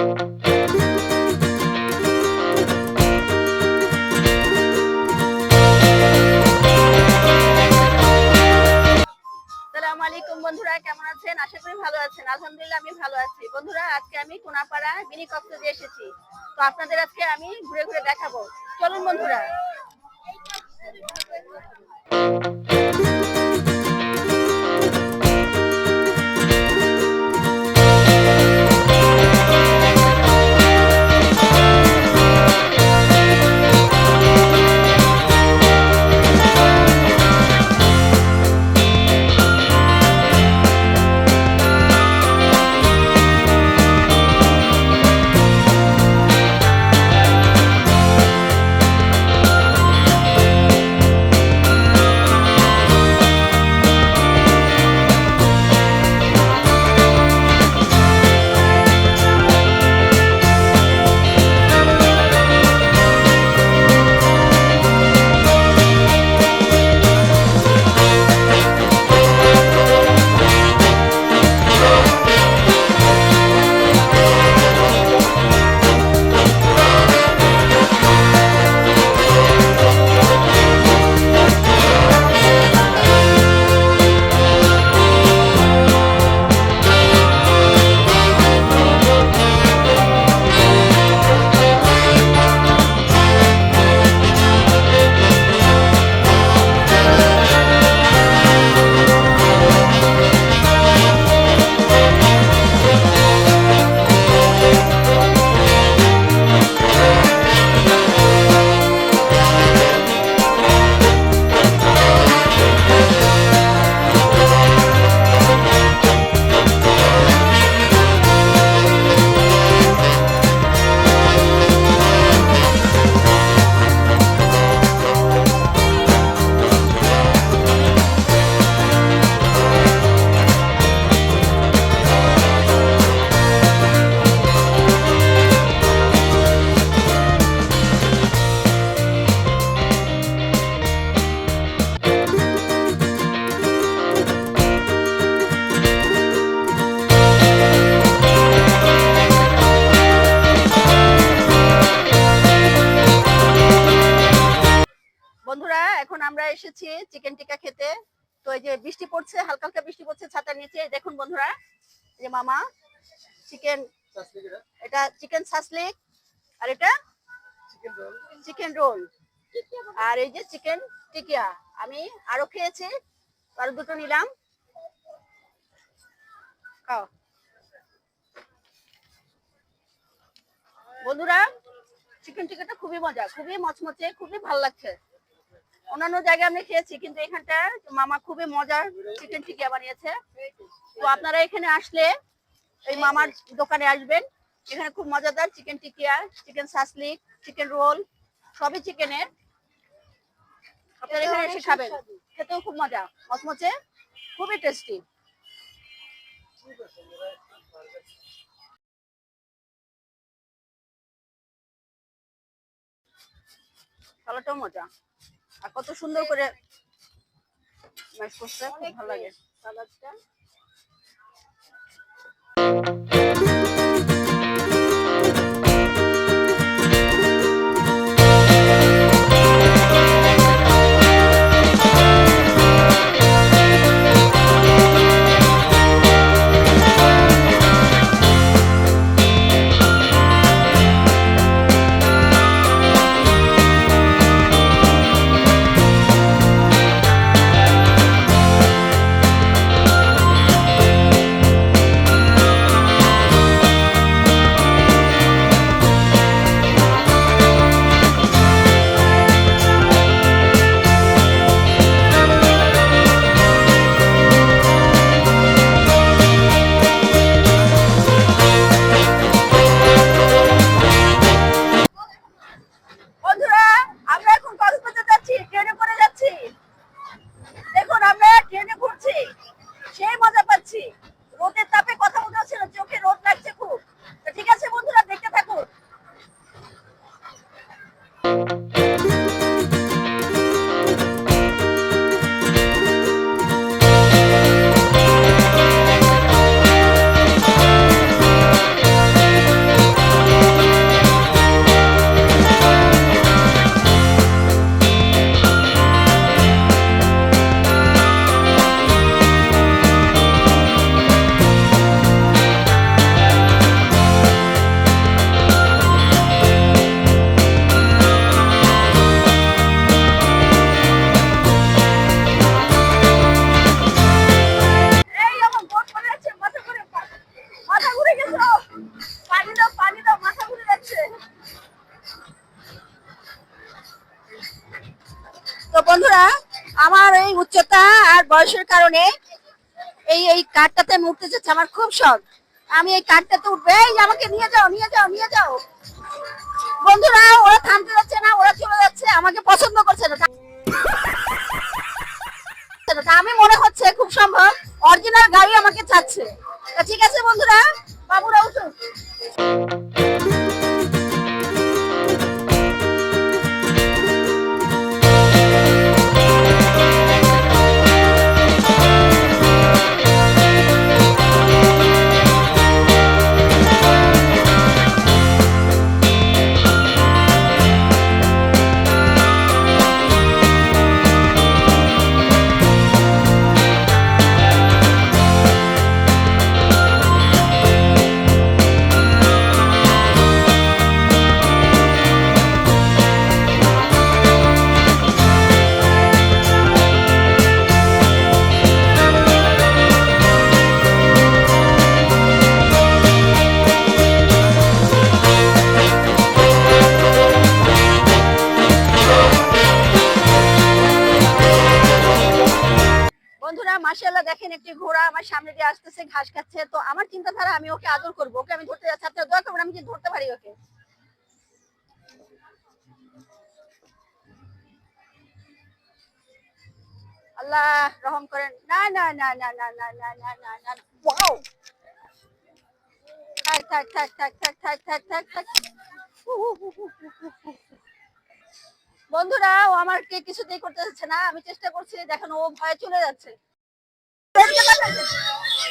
আসসালামু আলাইকুম বন্ধুরা, কেমন আছেন? আশা করি ভালো আছেন। আলহামদুলিল্লাহ আমি ভালো আছি। বন্ধুরা, আজকে আমি কোনাপাড়া মিনি কক্সবাজারে এসেছি। তো আপনাদের আজকে আমি ঘুরে ঘুরে দেখাবো। চলুন বন্ধুরা। বন্ধুরা, এখন আমরা এসেছি চিকেন টিক্কা খেতে। তো এই যে বৃষ্টি পড়ছে, হালকা হালকা বৃষ্টি পড়ছে ছাতার নিচে। দেখুন বন্ধুরা, যে মামা চিকেন, এটা চিকেন সাসলিক, আর এটা চিকেন রোল, আর এই যে চিকেন টিকিয়া। আমি আরো খেয়েছি, আরো দুটো নিলাম। খাও বন্ধুরা, চিকেন টিক্কাটা খুবই মজা, খুবই মচমচে, খুবই ভালো লাগছে। অন্যান্য জায়গায় আমি খেয়েছি, কিন্তু এখানটা মামা খুবই মজার চিকেন টিকিয়া বানিয়েছে। তো আপনারা এখানে আসলে এই মামার দোকানে আসবেন। এখানে খুব মজাদার chicken tikia, chicken shashlik, chicken roll, সবই চিকেনের। আপনারা এখানে এসে খাবেন, খেতেও খুব মজা, মচমচে, খুবই টেস্টি। সালাদটাও মজা, আর কত সুন্দর করে ম্যাশ করছে, খুব ভালো লাগে সালাদটা। মানুষের কারণে এই এই কার্ডটাতে আমি উঠতে চাচ্ছি, আমার খুব শখ। আমি এই কার্ডটাতে উঠবো। এই আমাকে নিয়ে যাও, নিয়ে যাও, নিয়ে যাও। বন্ধুরা ওরা থামতে যাচ্ছে না, ওরা চলে যাচ্ছে, আমাকে পছন্দ করছে না। আমি মনে হচ্ছে খুব সম্ভব অরিজিনাল গাড়ি আমাকে চাচ্ছে। ঠিক আছে বন্ধুরা, বাবুরা উঠুন। মাশাআল্লাহ দেখেন একটি ঘোড়া আমার সামনে দিয়ে আসতেছে, ঘাস খাচ্ছে। তো আমার চিন্তাধারা আমি ওকে আদর করবো, ওকে আমি ধরতে যাচ্ছি। আপনারা দোয়া করবেন আমি যদি ধরতে পারি ওকে। আল্লাহ রহম করেন। না না না না না না না না না না, ওয়াও, থাক থাক থাক থাক থাক থাক থাক থাক থাক। বন্ধুরা ও আমাকে কিছুতেই করতে যাচ্ছে না, আমি চেষ্টা করছি, দেখেন ও ভয়ে চলে যাচ্ছে।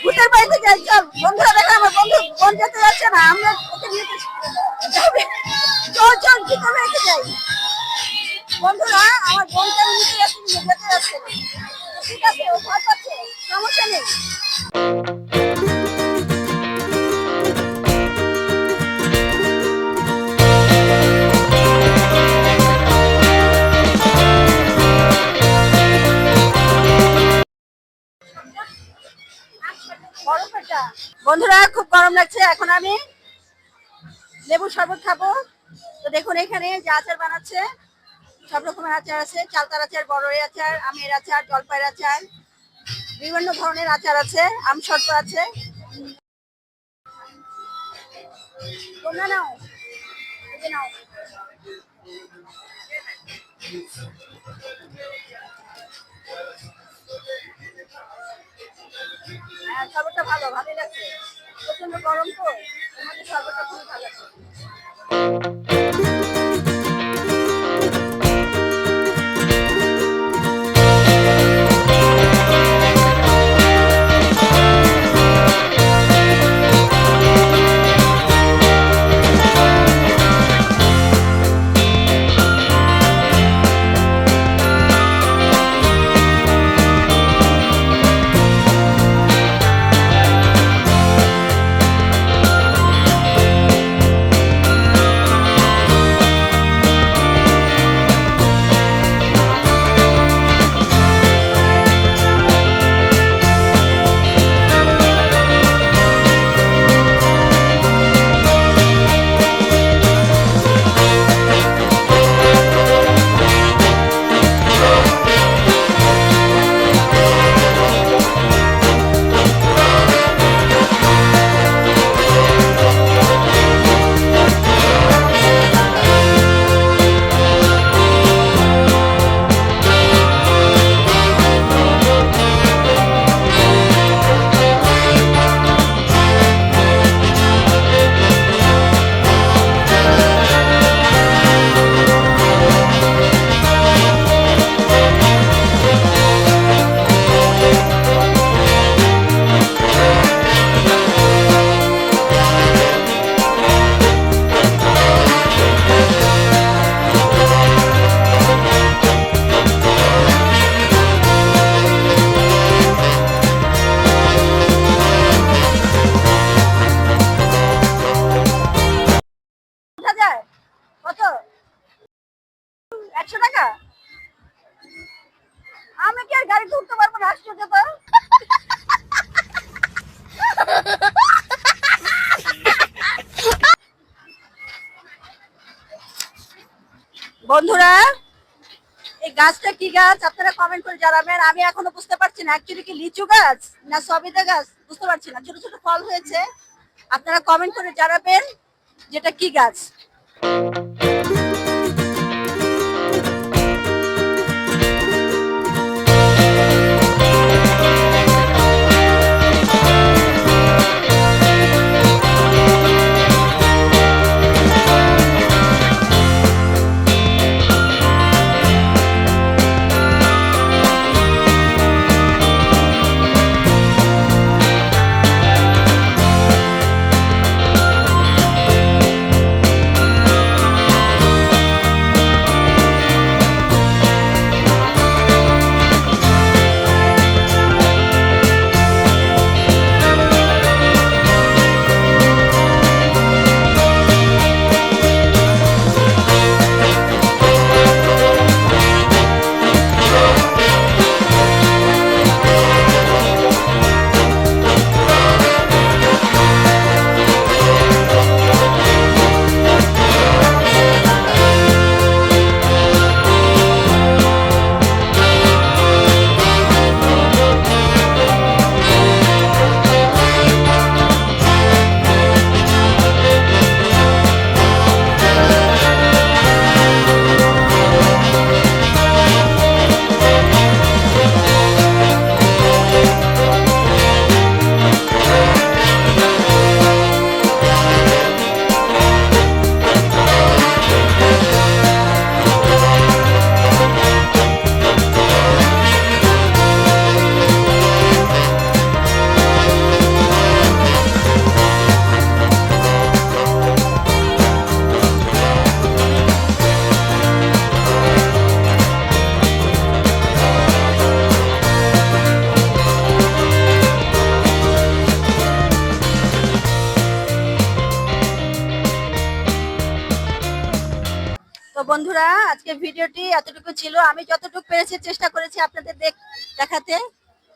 ভূতের বাড়িতে যাই, চল। বন্ধুরা দেখো আমার বন্ধু বোন যেতে যাচ্ছে না, আমরা ওকে নিয়ে যাবে। চল চল ভিতরে রেখে যাই। বন্ধুরা আমার বোনকে আমি নিতে যাচ্ছি, যেতে যাচ্ছে না। ঠিক আছে, ও ভয় পাচ্ছে, সমস্যা নেই। বন্ধুরা খুব গরম লাগছে, এখন আমি লেবুর শরবত খাবো। তো দেখুন এখানে যে আচার বানাচ্ছে, সব রকমের আচার আছে, চালতার আচার, বড়ই আচার, আমের আচার, জলপাইয়ের আচার, বিভিন্ন ধরনের আচার আছে, আম শরবত আছে। তোমরা নাও, নাও। শরবতটা ভালো, ভালোই লাগছে। প্রচন্ড গরম তো, আমাদের শরবতটা খুবই ভালো লাগছে। কত? 100 টাকা? আমি কি আর গাড়িতে উঠতে পারবো না? আশ্চর্য তো। বন্ধুরা এই গাছটা কি গাছ আপনারা কমেন্ট করে জানাবেন। আমি এখনো বুঝতে পারছি না অ্যাকচুয়ালি কি লিচু গাছ না সবেদা গাছ, বুঝতে পারছি না। ছোট ছোট ফল হয়েছে, আপনারা কমেন্ট করে জানাবেন যেটা কি গাছ। তো বন্ধুরা, আজকে ভিডিওটি এতটুকু ছিল। আমি যতটুকু পেরেছি চেষ্টা করেছি আপনাদের দেখাতে।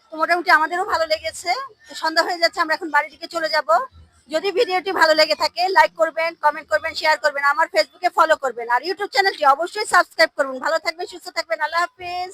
তো মোটামুটি আমাদেরও ভালো লেগেছে। তো সন্ধ্যা হয়ে যাচ্ছে, আমরা এখন বাড়ির দিকে চলে যাব। যদি ভিডিওটি ভালো লেগে থাকে লাইক করবেন, কমেন্ট করবেন, শেয়ার করবেন, আমার ফেসবুকে ফলো করবেন, আর ইউটিউব চ্যানেলটি অবশ্যই সাবস্ক্রাইব করবেন। ভালো থাকবেন, সুস্থ থাকবেন। আল্লাহ হাফিজ।